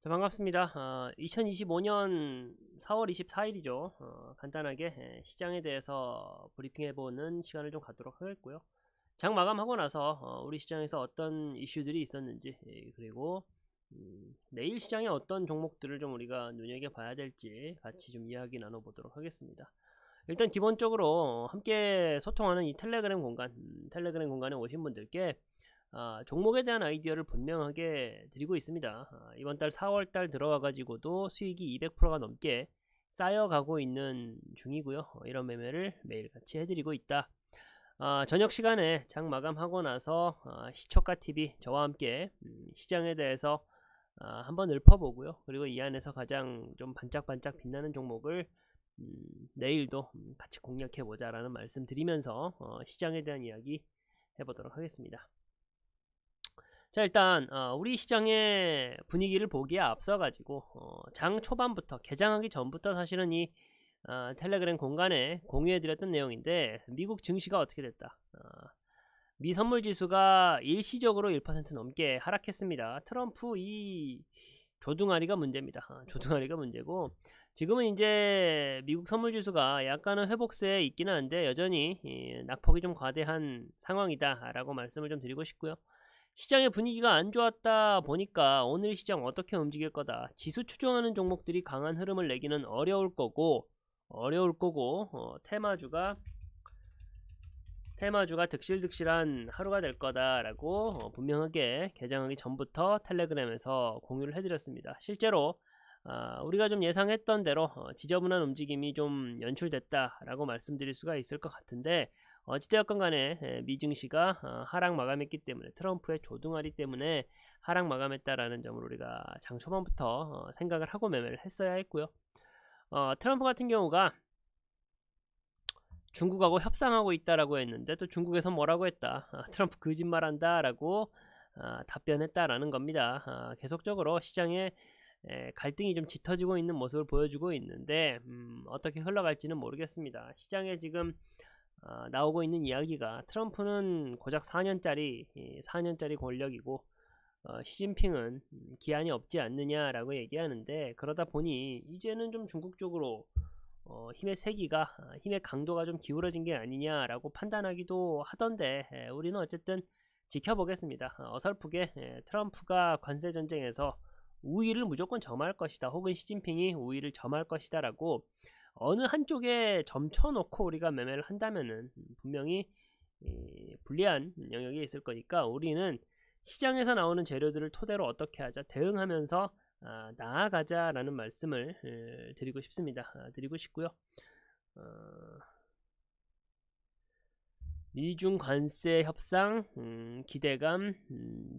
자, 반갑습니다. 2025년 4월 24일이죠. 간단하게 시장에 대해서 브리핑해보는 시간을 좀 갖도록 하겠고요. 장 마감하고 나서 우리 시장에서 어떤 이슈들이 있었는지, 그리고 내일 시장에 어떤 종목들을 좀 우리가 눈여겨봐야 될지 같이 좀 이야기 나눠보도록 하겠습니다. 일단 기본적으로 함께 소통하는 이 텔레그램 공간에 오신 분들께 종목에 대한 아이디어를 분명하게 드리고 있습니다. 이번 달 4월 달 들어와 가지고도 수익이 200%가 넘게 쌓여가고 있는 중이고요. 이런 매매를 매일 같이 해드리고 있다. 저녁 시간에 장 마감하고 나서 시초가 TV 저와 함께 시장에 대해서 한번 읊어보고요. 그리고 이 안에서 가장 좀 반짝반짝 빛나는 종목을 내일도 같이 공략해보자 라는 말씀 드리면서 시장에 대한 이야기 해보도록 하겠습니다. 자, 일단 우리 시장의 분위기를 보기에 앞서 가지고 장 초반부터 개장하기 전부터 사실은 이 텔레그램 공간에 공유해 드렸던 내용인데, 미국 증시가 어떻게 됐다. 미 선물 지수가 일시적으로 1% 넘게 하락했습니다. 트럼프 이 조둥아리가 문제입니다. 조둥아리가 문제고, 지금은 이제 미국 선물 지수가 약간은 회복세에 있기는 한데 여전히 낙폭이 좀 과대한 상황이다 라고 말씀을 좀 드리고 싶고요. 시장의 분위기가 안 좋았다 보니까 오늘 시장 어떻게 움직일 거다. 지수 추종하는 종목들이 강한 흐름을 내기는 어려울 거고 테마주가 득실득실한 하루가 될 거다라고 분명하게 개장하기 전부터 텔레그램에서 공유를 해드렸습니다. 실제로 우리가 좀 예상했던 대로 지저분한 움직임이 좀 연출됐다라고 말씀드릴 수가 있을 것 같은데, 어찌되었건 간에 미증시가 하락 마감했기 때문에, 트럼프의 조둥아리 때문에 하락 마감했다라는 점을 우리가 장 초반부터 생각을 하고 매매를 했어야 했고요. 트럼프 같은 경우가 중국하고 협상하고 있다라고 했는데 또 중국에서 뭐라고 했다. 트럼프 거짓말한다 라고 답변했다라는 겁니다. 계속적으로 시장에 갈등이 좀 짙어지고 있는 모습을 보여주고 있는데 어떻게 흘러갈지는 모르겠습니다. 시장에 지금 나오고 있는 이야기가, 트럼프는 고작 4년짜리 권력이고 시진핑은 기한이 없지 않느냐라고 얘기하는데, 그러다 보니 이제는 좀 중국 쪽으로 힘의 강도가 좀 기울어진 게 아니냐라고 판단하기도 하던데, 우리는 어쨌든 지켜보겠습니다. 어설프게 트럼프가 관세 전쟁에서 우위를 무조건 점할 것이다, 혹은 시진핑이 우위를 점할 것이다 라고 어느 한쪽에 점쳐놓고 우리가 매매를 한다면은 분명히 불리한 영역이 있을 거니까, 우리는 시장에서 나오는 재료들을 토대로 어떻게 하자, 대응하면서 나아가자라는 말씀을 드리고 싶습니다. 드리고 싶고요. 미중 관세 협상 기대감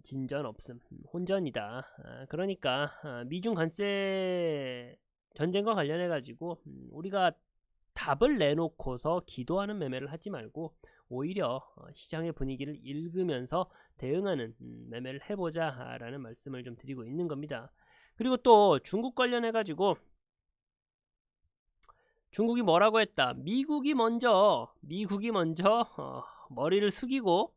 진전 없음, 혼전이다. 그러니까 미중 관세 전쟁과 관련해 가지고 우리가 답을 내놓고서 기도하는 매매를 하지 말고 오히려 시장의 분위기를 읽으면서 대응하는 매매를 해보자 라는 말씀을 좀 드리고 있는 겁니다. 그리고 또 중국 관련해 가지고 중국이 뭐라고 했다. 미국이 먼저 머리를 숙이고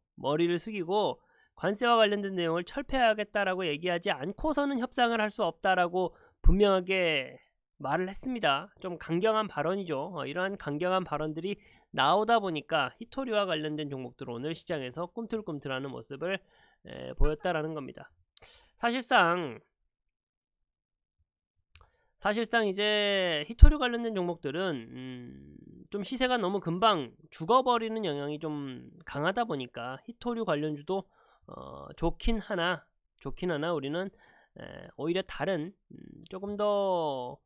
관세와 관련된 내용을 철폐하겠다라고 얘기하지 않고서는 협상을 할 수 없다라고 분명하게 말을 했습니다. 좀 강경한 발언이죠. 이러한 강경한 발언들이 나오다 보니까 히토리와 관련된 종목들 오늘 시장에서 꿈틀꿈틀하는 모습을 보였다라는 겁니다. 사실상 이제 히토리 관련된 종목들은 좀 시세가 너무 금방 죽어버리는 영향이 좀 강하다 보니까 히토리 관련주도 좋긴 하나 우리는 오히려 다른 조금 더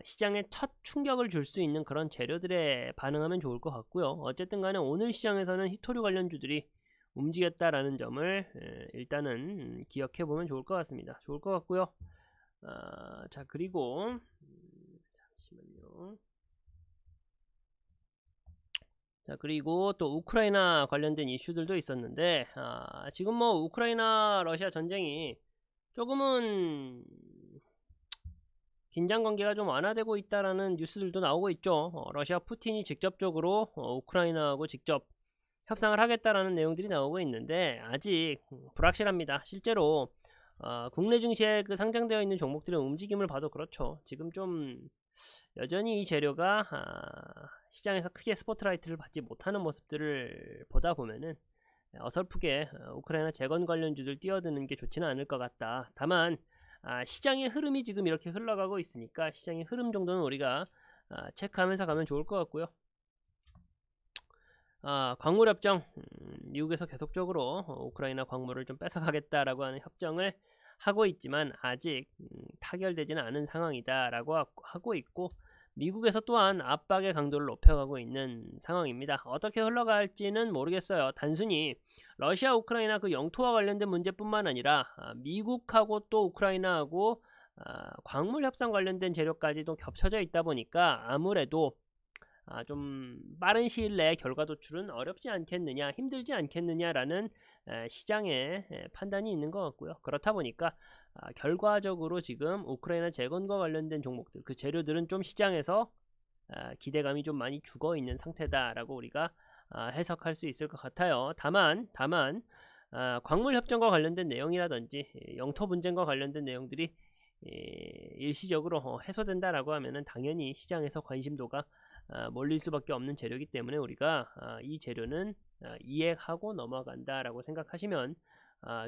시장에 첫 충격을 줄 수 있는 그런 재료들에 반응하면 좋을 것 같고요. 어쨌든 간에 오늘 시장에서는 히토리 관련주들이 움직였다라는 점을 일단은 기억해 보면 좋을 것 같습니다. 좋을 것 같고요. 자, 그리고 잠시만요. 자, 그리고 또 우크라이나 관련된 이슈들도 있었는데, 지금 뭐 우크라이나 러시아 전쟁이 조금은 긴장 관계가 좀 완화되고 있다라는 뉴스들도 나오고 있죠. 러시아 푸틴이 직접적으로 우크라이나하고 직접 협상을 하겠다라는 내용들이 나오고 있는데 아직 불확실합니다. 실제로 국내 증시에 그 상장되어 있는 종목들의 움직임을 봐도 그렇죠. 지금 좀 여전히 이 재료가 시장에서 크게 스포트라이트를 받지 못하는 모습들을 보다 보면은 어설프게 우크라이나 재건 관련주들 뛰어드는 게 좋지는 않을 것 같다. 다만 시장의 흐름이 지금 이렇게 흘러가고 있으니까 시장의 흐름 정도는 우리가 체크하면서 가면 좋을 것 같고요. 광물 협정, 미국에서 계속적으로 우크라이나 광물을 좀 뺏어가겠다라고 하는 협정을 하고 있지만 아직 타결되지는 않은 상황이다라고 하고 있고, 미국에서 또한 압박의 강도를 높여가고 있는 상황입니다. 어떻게 흘러갈지는 모르겠어요. 단순히 러시아 우크라이나 그 영토와 관련된 문제뿐만 아니라 미국하고 또 우크라이나하고 광물 협상 관련된 재료까지도 겹쳐져 있다 보니까 아무래도 좀 빠른 시일 내에 결과 도출은 어렵지 않겠느냐, 힘들지 않겠느냐라는 시장의 판단이 있는 것 같고요. 그렇다 보니까 결과적으로 지금 우크라이나 재건과 관련된 종목들, 그 재료들은 좀 시장에서 기대감이 좀 많이 죽어 있는 상태다라고 우리가 해석할 수 있을 것 같아요. 다만 광물 협정과 관련된 내용이라든지 영토 분쟁과 관련된 내용들이 일시적으로 해소된다라고 하면은 당연히 시장에서 관심도가 몰릴 수밖에 없는 재료이기 때문에 우리가 이 재료는 이해하고 넘어간다라고 생각하시면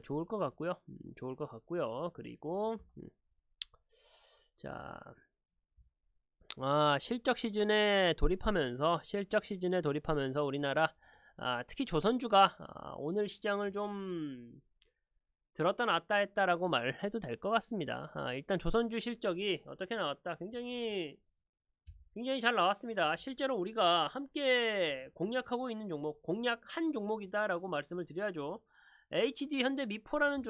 좋을 것 같고요. 그리고 자, 실적 시즌에 돌입하면서 우리나라 특히 조선주가 오늘 시장을 좀 들었다 놨다 했다라고 말해도 될 것 같습니다. 일단 조선주 실적이 어떻게 나왔다? 굉장히 잘 나왔습니다. 실제로 우리가 함께 공략하고 있는 종목, 공략한 종목이다라고 말씀을 드려야죠. HD 현대미포라는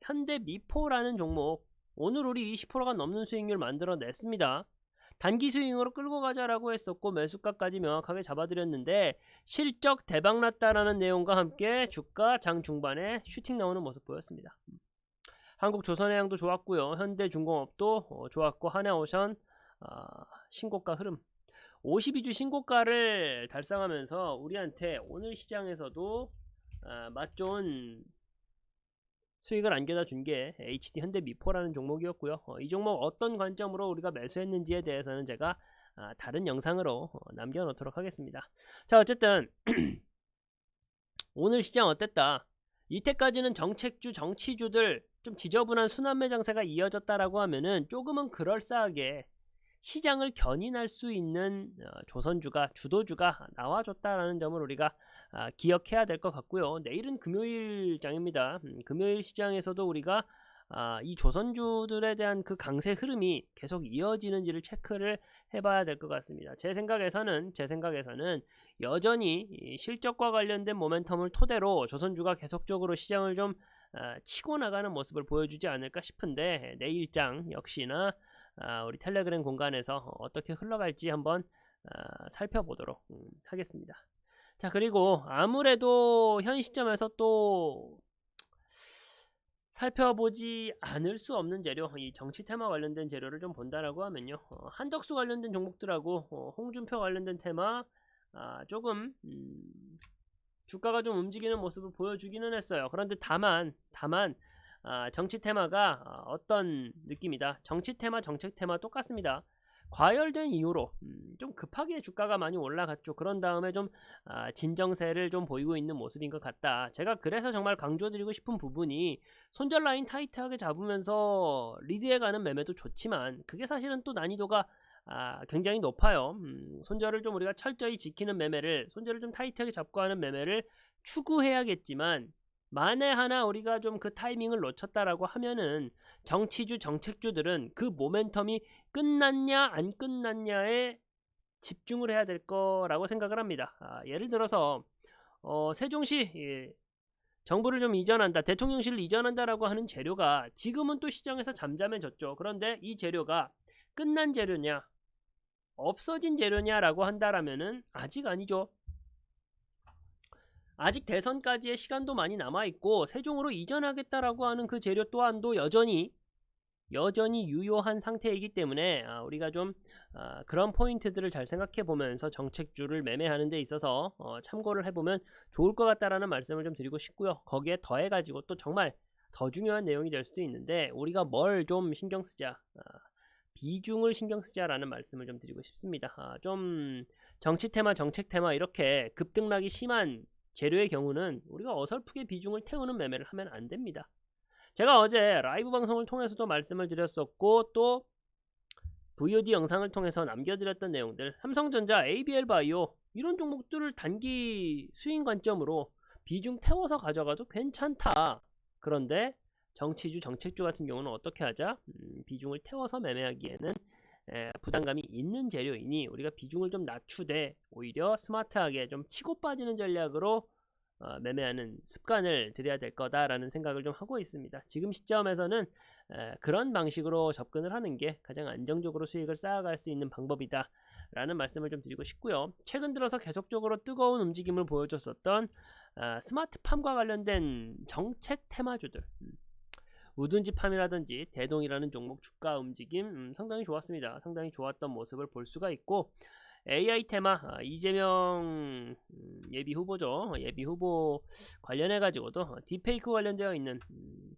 현대미포라는 종목, 오늘 우리 20%가 넘는 수익률 만들어냈습니다. 단기 스윙으로 끌고 가자라고 했었고 매수가까지 명확하게 잡아드렸는데 실적 대박났다라는 내용과 함께 주가 장 중반에 슈팅 나오는 모습 보였습니다. 한국조선해양도 좋았고요. 현대중공업도 좋았고 하나오션 신고가 흐름 52주 신고가를 달성하면서 우리한테 오늘 시장에서도 맛 좋은 수익을 안겨다 준 게 HD 현대미포라는 종목이었고요. 이 종목 어떤 관점으로 우리가 매수했는지에 대해서는 제가 다른 영상으로 남겨놓도록 하겠습니다. 자, 어쨌든 오늘 시장 어땠다? 이때까지는 정책주, 정치주들 좀 지저분한 순환매 장세가 이어졌다라고 하면은 조금은 그럴싸하게 시장을 견인할 수 있는 조선주가, 주도주가 나와줬다라는 점을 우리가 기억해야 될 것 같고요. 내일은 금요일장입니다. 금요일 시장에서도 우리가 이 조선주들에 대한 그 강세 흐름이 계속 이어지는지를 체크를 해봐야 될 것 같습니다. 제 생각에서는 여전히 실적과 관련된 모멘텀을 토대로 조선주가 계속적으로 시장을 좀 치고 나가는 모습을 보여주지 않을까 싶은데 내일장 역시나 우리 텔레그램 공간에서 어떻게 흘러갈지 한번 살펴보도록 하겠습니다. 자, 그리고 아무래도 현 시점에서 또 살펴보지 않을 수 없는 재료, 이 정치 테마 관련된 재료를 좀 본다라고 하면요, 한덕수 관련된 종목들하고 홍준표 관련된 테마 조금 주가가 좀 움직이는 모습을 보여주기는 했어요. 그런데 다만 정치 테마가 어떤 느낌이다. 정치 테마, 정책 테마 똑같습니다. 과열된 이후로 좀 급하게 주가가 많이 올라갔죠. 그런 다음에 좀 진정세를 좀 보이고 있는 모습인 것 같다. 제가 그래서 정말 강조드리고 싶은 부분이 손절 라인 타이트하게 잡으면서 리드해가는 매매도 좋지만 그게 사실은 또 난이도가 굉장히 높아요. 손절을 좀 우리가 철저히 지키는 매매를, 손절을 좀 타이트하게 잡고 하는 매매를 추구해야겠지만 만에 하나 우리가 좀 그 타이밍을 놓쳤다라고 하면은 정치주, 정책주들은 그 모멘텀이 끝났냐 안 끝났냐에 집중을 해야 될 거라고 생각을 합니다. 예를 들어서 세종시 정부를 좀 이전한다, 대통령실을 이전한다라고 하는 재료가 지금은 또 시장에서 잠잠해졌죠. 그런데 이 재료가 끝난 재료냐, 없어진 재료냐라고 한다라면은 아직 아니죠. 아직 대선까지의 시간도 많이 남아있고 세종으로 이전하겠다라고 하는 그 재료 또한도 여전히 유효한 상태이기 때문에 우리가 좀 그런 포인트들을 잘 생각해 보면서 정책주를 매매하는 데 있어서 참고를 해보면 좋을 것 같다라는 말씀을 좀 드리고 싶고요. 거기에 더해가지고 또 정말 더 중요한 내용이 될 수도 있는데 우리가 뭘 좀 신경 쓰자, 비중을 신경 쓰자라는 말씀을 좀 드리고 싶습니다. 좀 정치 테마, 정책 테마 이렇게 급등락이 심한 재료의 경우는 우리가 어설프게 비중을 태우는 매매를 하면 안 됩니다. 제가 어제 라이브 방송을 통해서도 말씀을 드렸었고 또 VOD 영상을 통해서 남겨드렸던 내용들, 삼성전자, ABL 바이오 이런 종목들을 단기 스윙 관점으로 비중 태워서 가져가도 괜찮다. 그런데 정치주, 정책주 같은 경우는 어떻게 하자? 비중을 태워서 매매하기에는 부담감이 있는 재료이니 우리가 비중을 좀 낮추되 오히려 스마트하게 좀 치고 빠지는 전략으로 매매하는 습관을 들여야 될 거다라는 생각을 좀 하고 있습니다. 지금 시점에서는 그런 방식으로 접근을 하는 게 가장 안정적으로 수익을 쌓아갈 수 있는 방법이다 라는 말씀을 좀 드리고 싶고요. 최근 들어서 계속적으로 뜨거운 움직임을 보여줬었던 스마트팜과 관련된 정책 테마주들, 우둔지팜이라든지 대동이라는 종목 주가 움직임 상당히 좋았습니다. 상당히 좋았던 모습을 볼 수가 있고, AI 테마, 이재명 예비 후보죠. 예비 후보 관련해 가지고도 딥페이크 관련되어 있는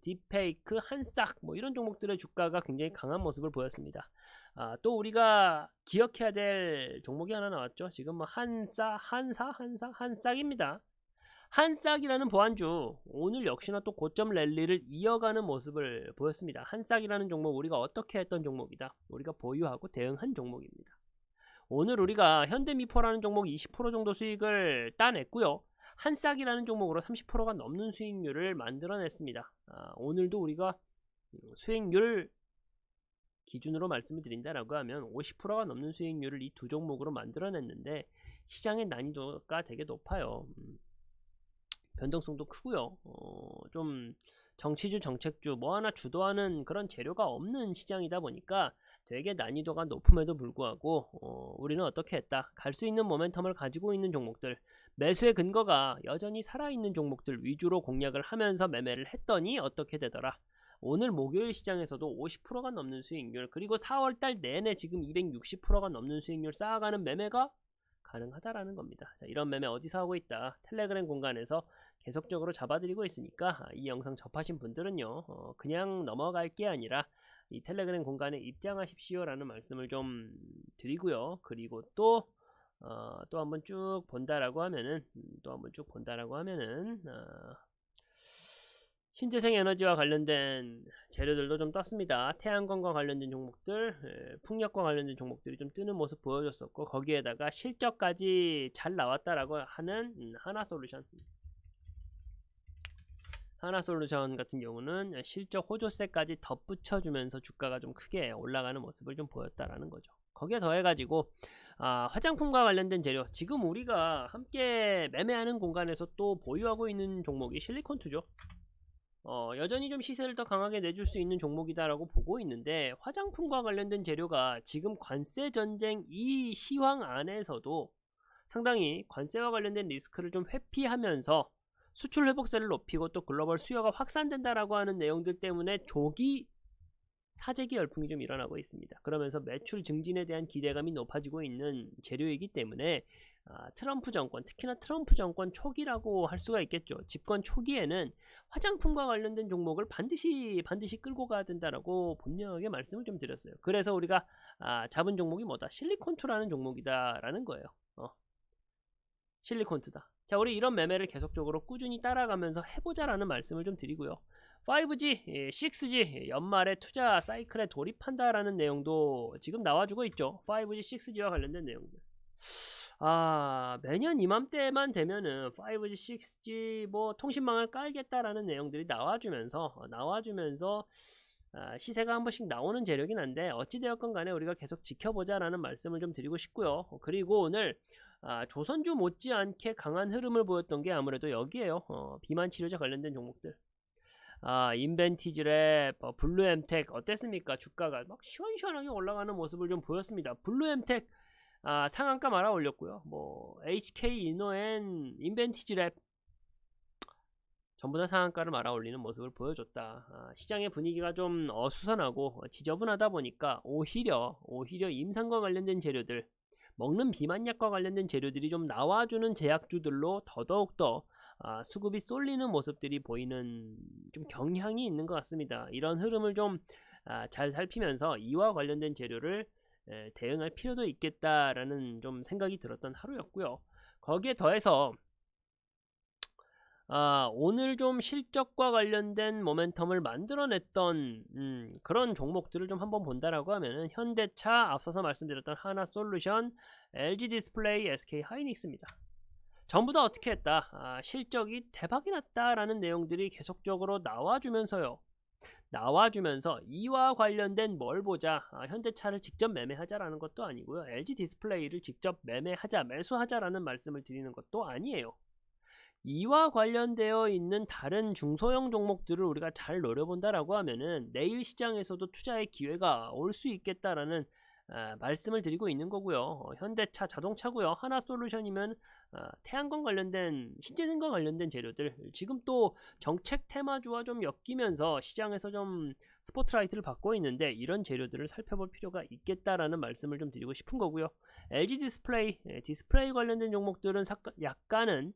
딥페이크, 한싹 뭐 이런 종목들의 주가가 굉장히 강한 모습을 보였습니다. 또 우리가 기억해야 될 종목이 하나 나왔죠. 지금 뭐 한싹입니다. 한싹이라는 보안주 오늘 역시나 또 고점 랠리를 이어가는 모습을 보였습니다. 한싹이라는 종목 우리가 어떻게 했던 종목이다. 우리가 보유하고 대응한 종목입니다. 오늘 우리가 현대미포라는 종목 20% 정도 수익을 따냈고요. 한싹이라는 종목으로 30%가 넘는 수익률을 만들어냈습니다. 오늘도 우리가 수익률 기준으로 말씀을 드린다라고 하면 50%가 넘는 수익률을 이 두 종목으로 만들어냈는데 시장의 난이도가 되게 높아요. 변동성도 크고요. 좀 정치주, 정책주 뭐 하나 주도하는 그런 재료가 없는 시장이다 보니까 되게 난이도가 높음에도 불구하고 우리는 어떻게 했다? 갈 수 있는 모멘텀을 가지고 있는 종목들, 매수의 근거가 여전히 살아있는 종목들 위주로 공략을 하면서 매매를 했더니 어떻게 되더라? 오늘 목요일 시장에서도 50%가 넘는 수익률, 그리고 4월달 내내 지금 260%가 넘는 수익률 쌓아가는 매매가 가능하다라는 겁니다. 자, 이런 매매 어디서 하고 있다? 텔레그램 공간에서 계속적으로 잡아드리고 있으니까 이 영상 접하신 분들은요 그냥 넘어갈 게 아니라 이 텔레그램 공간에 입장하십시오 라는 말씀을 좀 드리고요. 그리고 또 한번 쭉 본다라고 하면은 신재생 에너지와 관련된 재료들도 좀 떴습니다. 태양광과 관련된 종목들, 풍력과 관련된 종목들이 좀 뜨는 모습 보여줬었고, 거기에다가 실적까지 잘 나왔다라고 하는 하나솔루션 같은 경우는 실적 호조세까지 덧붙여주면서 주가가 좀 크게 올라가는 모습을 좀 보였다라는 거죠. 거기에 더해가지고 화장품과 관련된 재료, 지금 우리가 함께 매매하는 공간에서 또 보유하고 있는 종목이 실리콘2죠. 여전히 좀 시세를 더 강하게 내줄 수 있는 종목이다라고 보고 있는데, 화장품과 관련된 재료가 지금 관세 전쟁 이 시황 안에서도 상당히 관세와 관련된 리스크를 좀 회피하면서 수출 회복세를 높이고 또 글로벌 수요가 확산된다라고 하는 내용들 때문에 조기 사재기 열풍이 좀 일어나고 있습니다. 그러면서 매출 증진에 대한 기대감이 높아지고 있는 재료이기 때문에 트럼프 정권, 특히나 트럼프 정권 초기라고 할 수가 있겠죠. 집권 초기에는 화장품과 관련된 종목을 반드시 끌고 가야 된다라고 분명하게 말씀을 좀 드렸어요. 그래서 우리가 잡은 종목이 뭐다? 실리콘2라는 종목이다라는 거예요. 실리콘2다. 자, 우리 이런 매매를 계속적으로 꾸준히 따라가면서 해보자라는 말씀을 좀 드리고요. 5G, 6G 연말에 투자 사이클에 돌입한다라는 내용도 지금 나와주고 있죠. 5G, 6G와 관련된 내용들. 매년 이맘때만 되면은 5G, 6G 뭐 통신망을 깔겠다라는 내용들이 나와주면서 시세가 한 번씩 나오는 재료긴 한데 어찌되었건 간에 우리가 계속 지켜보자라는 말씀을 좀 드리고 싶고요. 그리고 오늘 조선주 못지않게 강한 흐름을 보였던 게 아무래도 여기에요. 비만 치료제 관련된 종목들. 인벤티지랩, 블루엠텍 어땠습니까? 주가가 막 시원시원하게 올라가는 모습을 좀 보였습니다. 블루엠텍 상한가 말아 올렸고요. 뭐 HK 이노앤 인벤티지랩 전부 다 상한가를 말아 올리는 모습을 보여줬다. 시장의 분위기가 좀 어수선하고 지저분하다 보니까 오히려 임상과 관련된 재료들, 먹는 비만약과 관련된 재료들이 좀 나와주는 제약주들로 더더욱더 수급이 쏠리는 모습들이 보이는 좀 경향이 있는 것 같습니다. 이런 흐름을 좀 잘 살피면서 이와 관련된 재료를 대응할 필요도 있겠다라는 좀 생각이 들었던 하루였고요. 거기에 더해서 오늘 좀 실적과 관련된 모멘텀을 만들어냈던 그런 종목들을 좀 한번 본다라고 하면은 현대차, 앞서서 말씀드렸던 하나솔루션, LG디스플레이, SK하이닉스입니다. 전부 다 어떻게 했다? 실적이 대박이 났다라는 내용들이 계속적으로 나와주면서 이와 관련된 뭘 보자, 현대차를 직접 매매하자라는 것도 아니고요, LG디스플레이를 직접 매매하자, 매수하자라는 말씀을 드리는 것도 아니에요. 이와 관련되어 있는 다른 중소형 종목들을 우리가 잘 노려본다라고 하면은 내일 시장에서도 투자의 기회가 올 수 있겠다라는 말씀을 드리고 있는 거고요. 현대차, 자동차고요. 하나솔루션이면 태양광 관련된, 신재생과 관련된 재료들, 지금 또 정책 테마주와 좀 엮이면서 시장에서 좀 스포트라이트를 받고 있는데, 이런 재료들을 살펴볼 필요가 있겠다라는 말씀을 좀 드리고 싶은 거고요. LG 디스플레이, 디스플레이 관련된 종목들은 약간은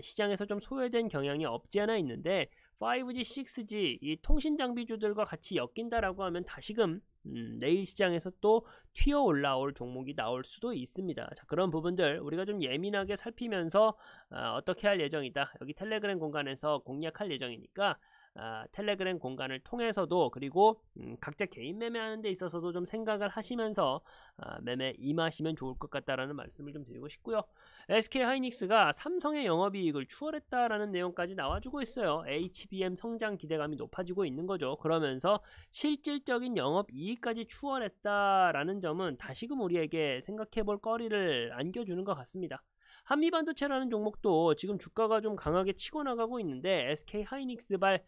시장에서 좀 소외된 경향이 없지 않아 있는데, 5G, 6G 이 통신 장비주들과 같이 엮인다라고 하면 다시금 내일 시장에서 또 튀어 올라올 종목이 나올 수도 있습니다. 자, 그런 부분들 우리가 좀 예민하게 살피면서 어떻게 할 예정이다. 여기 텔레그램 공간에서 공략할 예정이니까 텔레그램 공간을 통해서도, 그리고 각자 개인 매매하는 데 있어서도 좀 생각을 하시면서 매매 임하시면 좋을 것 같다라는 말씀을 좀 드리고 싶고요. SK하이닉스가 삼성의 영업이익을 추월했다라는 내용까지 나와주고 있어요. HBM 성장 기대감이 높아지고 있는 거죠. 그러면서 실질적인 영업이익까지 추월했다라는 점은 다시금 우리에게 생각해볼 거리를 안겨주는 것 같습니다. 한미반도체라는 종목도 지금 주가가 좀 강하게 치고 나가고 있는데 SK하이닉스발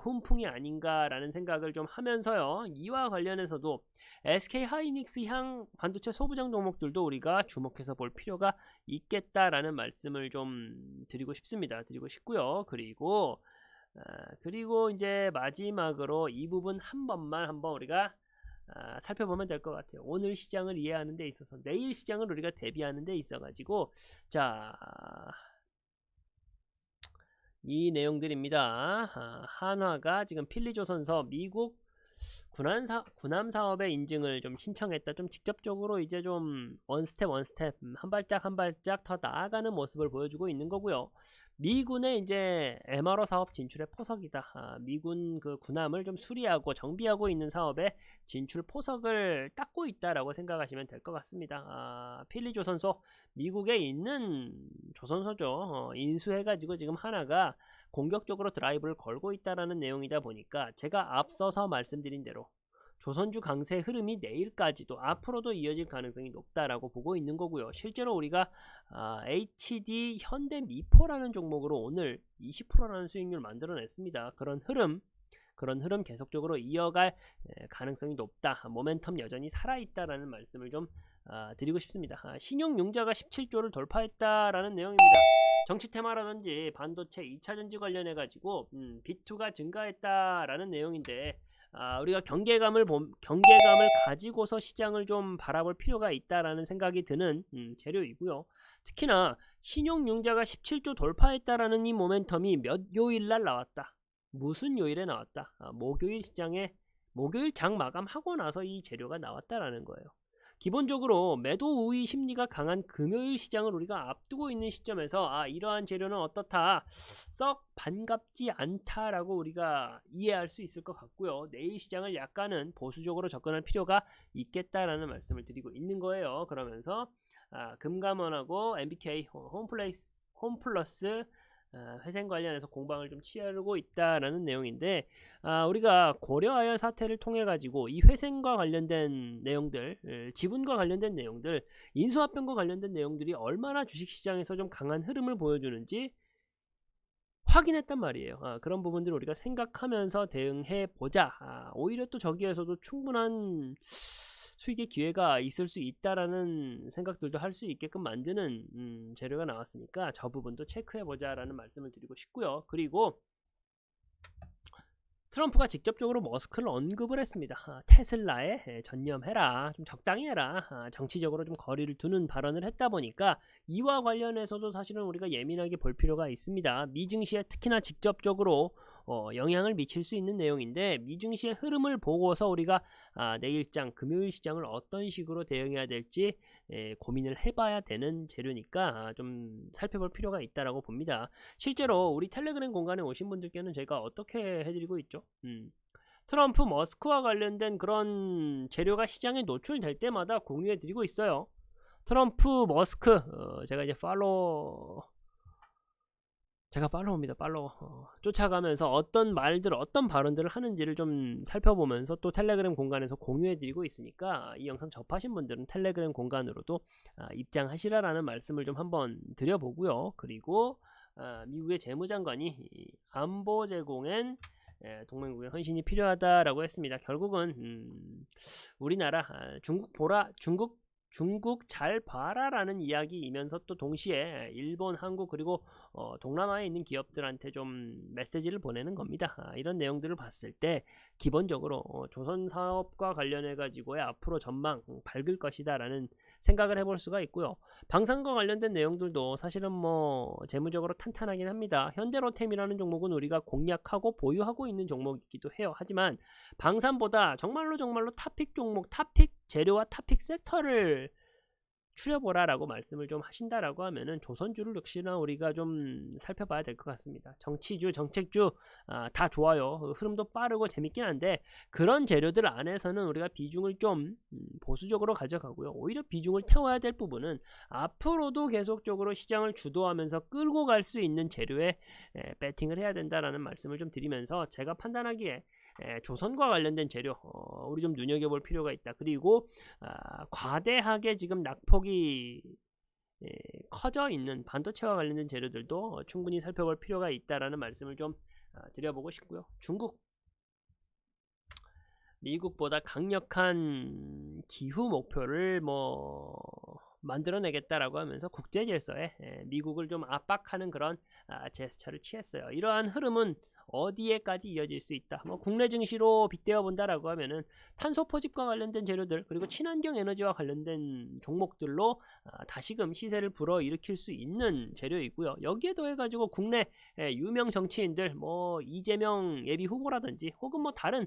훈풍이 아닌가라는 생각을 좀 하면서요. 이와 관련해서도 SK하이닉스 향 반도체 소부장 종목들도 우리가 주목해서 볼 필요가 있겠다라는 말씀을 좀 드리고 싶고요. 그리고 이제 마지막으로 이 부분 한번 우리가 살펴보면 될 것 같아요. 오늘 시장을 이해하는 데 있어서 내일 시장을 우리가 대비하는 데 있어 가지고, 자, 이 내용들입니다. 한화가 지금 필리조선서 미국 군함 사업의 인증을 좀 신청했다. 좀 직접적으로 이제 좀 원스텝 한 발짝 더 나아가는 모습을 보여주고 있는 거고요. 미군의 이제 MRO 사업 진출의 포석이다. 미군 그 군함을 좀 수리하고 정비하고 있는 사업에 진출 포석을 닦고 있다라고 생각하시면 될 것 같습니다. 필리조선소, 미국에 있는 조선소죠. 인수해가지고 지금 하나가 공격적으로 드라이브를 걸고 있다라는 내용이다 보니까, 제가 앞서서 말씀드린 대로 조선주 강세 흐름이 내일까지도 앞으로도 이어질 가능성이 높다라고 보고 있는 거고요. 실제로 우리가 HD 현대미포라는 종목으로 오늘 20%라는 수익률 만들어냈습니다. 그런 흐름 계속적으로 이어갈 가능성이 높다. 모멘텀 여전히 살아있다라는 말씀을 좀 드리고 싶습니다. 신용융자가 17조를 돌파했다라는 내용입니다. 정치 테마라든지 반도체 2차전지 관련해 가지고 B2가 증가했다라는 내용인데, 우리가 경계감을 가지고서 시장을 좀 바라볼 필요가 있다라는 생각이 드는 재료이고요. 특히나 신용융자가 17조 돌파했다라는 이 모멘텀이 몇 요일날 나왔다. 무슨 요일에 나왔다. 목요일 장 마감하고 나서 이 재료가 나왔다라는 거예요. 기본적으로 매도 우위 심리가 강한 금요일 시장을 우리가 앞두고 있는 시점에서 이러한 재료는 어떻다, 썩 반갑지 않다라고 우리가 이해할 수 있을 것 같고요. 내일 시장을 약간은 보수적으로 접근할 필요가 있겠다라는 말씀을 드리고 있는 거예요. 그러면서 금감원하고 MBK 홈플러스 회생 관련해서 공방을 좀 치르고 있다라는 내용인데, 우리가 고려하여 사태를 통해 가지고 이 회생과 관련된 내용들, 지분과 관련된 내용들, 인수합병과 관련된 내용들이 얼마나 주식시장에서 좀 강한 흐름을 보여주는지 확인했단 말이에요. 그런 부분들을 우리가 생각하면서 대응해 보자. 오히려 또 저기에서도 충분한 수익의 기회가 있을 수 있다라는 생각들도 할 수 있게끔 만드는 재료가 나왔으니까 저 부분도 체크해 보자라는 말씀을 드리고 싶고요. 그리고 트럼프가 직접적으로 머스크를 언급을 했습니다. 테슬라에 전념해라, 좀 적당히 해라, 정치적으로 좀 거리를 두는 발언을 했다 보니까 이와 관련해서도 사실은 우리가 예민하게 볼 필요가 있습니다. 미증시에 특히나 직접적으로 영향을 미칠 수 있는 내용인데, 미증시의 흐름을 보고서 우리가 내일장 금요일 시장을 어떤 식으로 대응해야 될지 고민을 해봐야 되는 재료니까 좀 살펴볼 필요가 있다라고 봅니다. 실제로 우리 텔레그램 공간에 오신 분들께는 제가 어떻게 해드리고 있죠? 트럼프 머스크와 관련된 그런 재료가 시장에 노출될 때마다 공유해드리고 있어요. 트럼프 머스크 제가 이제 제가 팔로우입니다. 팔로우. 쫓아가면서 어떤 말들, 어떤 발언들을 하는지를 좀 살펴보면서 또 텔레그램 공간에서 공유해드리고 있으니까 이 영상 접하신 분들은 텔레그램 공간으로도 입장하시라라는 말씀을 좀 한번 드려보고요. 그리고 미국의 재무장관이 안보 제공엔 동맹국의 헌신이 필요하다라고 했습니다. 결국은 우리나라 중국 잘 봐라라는 이야기이면서 또 동시에 일본, 한국 그리고 동남아에 있는 기업들한테 좀 메시지를 보내는 겁니다. 이런 내용들을 봤을 때 기본적으로 조선 사업과 관련해 가지고의 앞으로 전망 밝을 것이다 라는 생각을 해볼 수가 있고요. 방산과 관련된 내용들도 사실은 뭐 재무적으로 탄탄하긴 합니다. 현대로템이라는 종목은 우리가 공략하고 보유하고 있는 종목이기도 해요. 하지만 방산보다 정말로 탑픽 종목, 탑픽 재료와 탑픽 섹터를 추려보라 라고 말씀을 좀 하신다라고 하면은 조선주를 역시나 우리가 좀 살펴봐야 될 것 같습니다. 정치주, 정책주 다 좋아요. 흐름도 빠르고 재밌긴 한데 그런 재료들 안에서는 우리가 비중을 좀 보수적으로 가져가고요. 오히려 비중을 태워야 될 부분은 앞으로도 계속적으로 시장을 주도하면서 끌고 갈 수 있는 재료에 배팅을 해야 된다라는 말씀을 좀 드리면서 제가 판단하기에 조선과 관련된 재료 우리 좀 눈여겨볼 필요가 있다. 그리고 과대하게 지금 낙폭이 커져 있는 반도체와 관련된 재료들도 충분히 살펴볼 필요가 있다라는 말씀을 좀 드려보고 싶고요. 중국, 미국보다 강력한 기후 목표를 만들어내겠다라고 하면서 국제질서에 미국을 좀 압박하는 그런 제스처를 취했어요. 이러한 흐름은 어디에까지 이어질 수 있다. 국내 증시로 빗대어 본다라고 하면은 탄소 포집과 관련된 재료들 그리고 친환경 에너지와 관련된 종목들로 다시금 시세를 불어일으킬 수 있는 재료이고요. 여기에 더해가지고 국내 유명 정치인들 이재명 예비 후보라든지 혹은 다른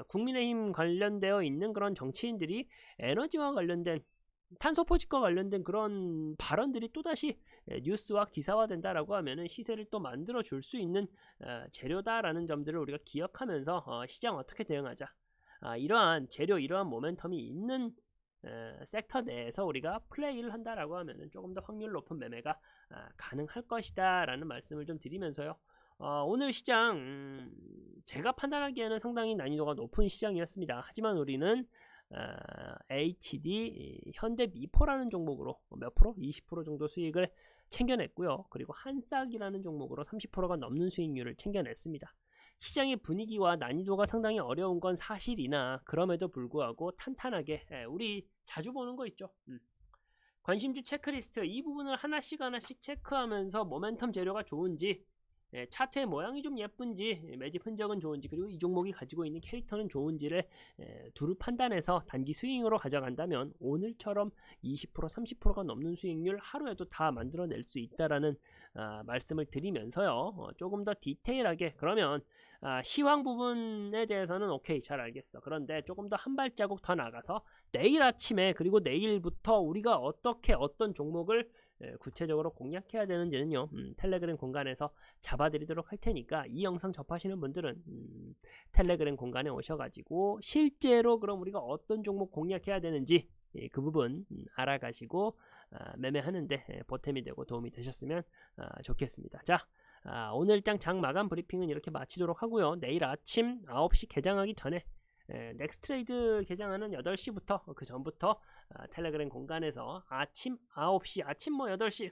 국민의힘 관련되어 있는 그런 정치인들이 에너지와 관련된 탄소 포집과 관련된 그런 발언들이 또다시 뉴스와 기사화된다라고 하면은 시세를 또 만들어 줄 수 있는 재료다라는 점들을 우리가 기억하면서 시장 어떻게 대응하자, 이러한 재료, 이러한 모멘텀이 있는 섹터 내에서 우리가 플레이를 한다라고 하면은 조금 더 확률 높은 매매가 가능할 것이다 라는 말씀을 좀 드리면서요. 오늘 시장 제가 판단하기에는 상당히 난이도가 높은 시장이었습니다. 하지만 우리는 HD 현대미포라는 종목으로 몇 프로? 20% 정도 수익을 챙겨냈고요. 그리고 한싹이라는 종목으로 30%가 넘는 수익률을 챙겨냈습니다. 시장의 분위기와 난이도가 상당히 어려운 건 사실이나 그럼에도 불구하고 탄탄하게 우리 자주 보는 거 있죠. 관심주 체크리스트 이 부분을 하나씩 체크하면서 모멘텀 재료가 좋은지, 차트의 모양이 좀 예쁜지, 매집 흔적은 좋은지, 그리고 이 종목이 가지고 있는 캐릭터는 좋은지를 두루 판단해서 단기 스윙으로 가져간다면 오늘처럼 20% 30%가 넘는 수익률 하루에도 다 만들어낼 수 있다라는 말씀을 드리면서요. 조금 더 디테일하게, 그러면 시황 부분에 대해서는 오케이, 잘 알겠어. 그런데 조금 더 한 발자국 더 나가서 내일 아침에 그리고 내일부터 우리가 어떻게 어떤 종목을 구체적으로 공략해야 되는지는요, 텔레그램 공간에서 잡아드리도록 할 테니까 이 영상 접하시는 분들은 텔레그램 공간에 오셔가지고 실제로 그럼 우리가 어떤 종목 공략해야 되는지 그 부분 알아가시고 매매하는데 보탬이 되고 도움이 되셨으면 좋겠습니다. 자, 오늘 장 마감 브리핑은 이렇게 마치도록 하고요. 내일 아침 9시 개장하기 전에 넥스트레이드 개장하는 8시부터 그 전부터 텔레그램 공간에서 아침 9시, 아침 8시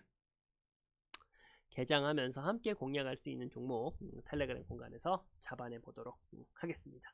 개장하면서 함께 공략할 수 있는 종목 텔레그램 공간에서 잡아내 보도록 하겠습니다.